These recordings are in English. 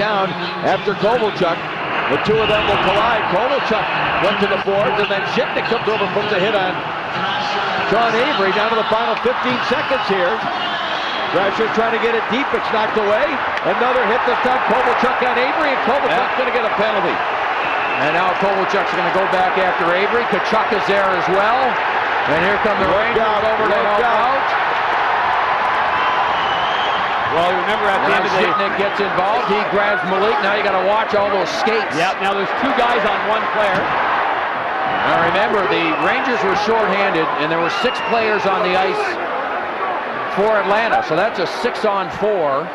down after Kovalchuk. The two of them will collide. Kovalchuk went to the boards, and then Shipnick comes over and puts a hit on Sean Avery. Down to the final 15 seconds here. Thrasher trying to get it deep. It's knocked away. Another hit this time. Kovalchuk on Avery, and Kovalchuk's going to get a penalty. And now Kovalchuk's going to go back after Avery. Tkachuk is there as well. And here come the Rangers over to help out. Well, remember at the end of the day, Shipnick gets involved. He grabs Malik. Now you got to watch all those skates. Yeah, now there's two guys on one player. Now remember, the Rangers were shorthanded, and there were 6 players on the ice for Atlanta. So that's a 6-on-4.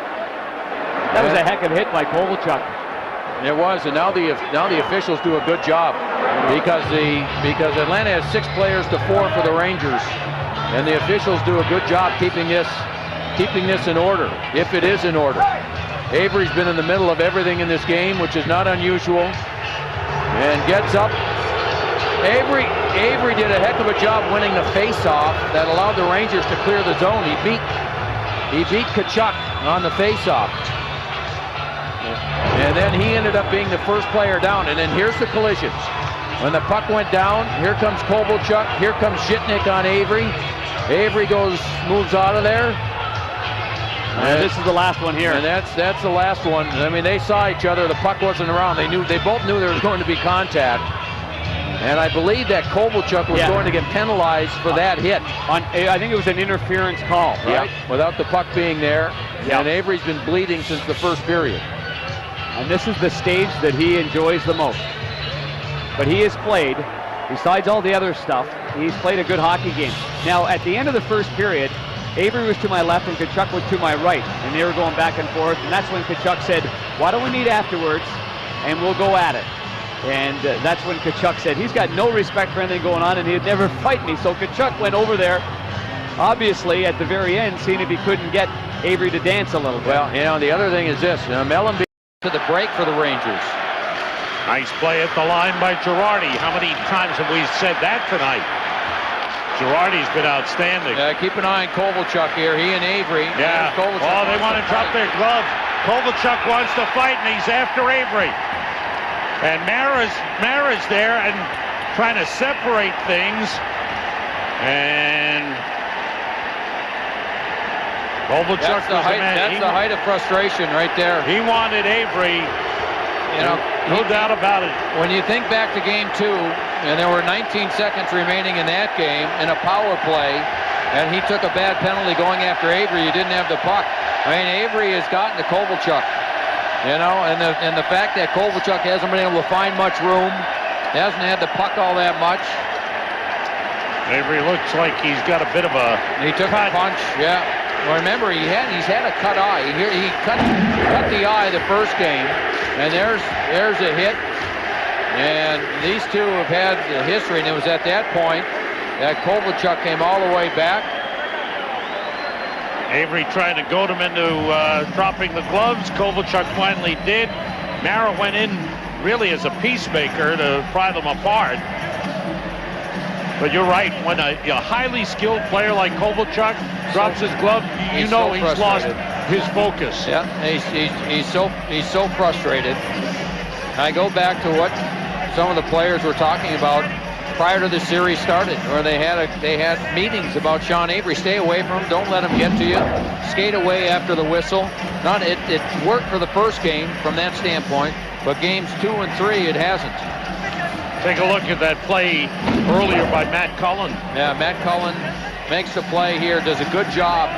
That was a heck of a hit by Kovalchuk. It was, and now the officials do a good job because Atlanta has 6 players to 4 for the Rangers, and the officials do a good job keeping this in order, if it is in order. Avery's been in the middle of everything in this game, which is not unusual, and gets up. Avery did a heck of a job winning the face-off that allowed the Rangers to clear the zone. He beat Tkachuk on the face-off. And then he ended up being the first player down. And then here's the collisions. When the puck went down, here comes Kovalchuk, here comes Shipnick on Avery. Avery moves out of there. And this is the last one here. And that's the last one. I mean, they saw each other. The puck wasn't around. They both knew there was going to be contact. And I believe that Kovalchuk was going to get penalized for that hit. I think it was an interference call, right? Yeah, without the puck being there. Yeah. And Avery's been bleeding since the first period. And this is the stage that he enjoys the most. But he has played, besides all the other stuff, he's played a good hockey game. Now, at the end of the first period, Avery was to my left and Tkachuk was to my right, and they were going back and forth, and that's when Tkachuk said, why don't we meet afterwards, and we'll go at it. And that's when Tkachuk said he's got no respect for anything going on, and he'd never fight me. So Tkachuk went over there, obviously, at the very end, seeing if he couldn't get Avery to dance a little bit. Well, the other thing is this, Mellenby to the break for the Rangers. Nice play at the line by Girardi. How many times have we said that tonight? Girardi's been outstanding. Yeah, keep an eye on Kovalchuk here. He and Avery. Yeah. Oh, they want to drop their gloves. Kovalchuk wants to fight, and he's after Avery. And Mara's there and trying to separate things. And Kovalchuk was the man. That's the height of frustration right there. He wanted Avery. No doubt about it. When you think back to game 2, and there were 19 seconds remaining in that game in a power play, and he took a bad penalty going after Avery, you didn't have the puck. I mean, Avery has gotten to Kovalchuk, and the fact that Kovalchuk hasn't been able to find much room, hasn't had the puck all that much. Avery looks like he's got a bit of a He took a punch, yeah. Well, remember, he's had a cut eye. He cut the eye the first game, and there's a hit. And these two have had the history, and it was at that point that Kovalchuk came all the way back. Avery trying to goad him into dropping the gloves. Kovalchuk finally did. Mara went in really as a peacemaker to pry them apart. But you're right, when a highly skilled player like Kovalchuk drops his glove, you know he's lost his focus. Yeah, he's so frustrated. I go back to what some of the players were talking about prior to the series started, where they had meetings about Sean Avery. Stay away from him, don't let him get to you. Skate away after the whistle. It worked for the first game from that standpoint, but games 2 and 3 it hasn't. Take a look at that play earlier by Matt Cullen. Yeah, Matt Cullen makes the play here, does a good job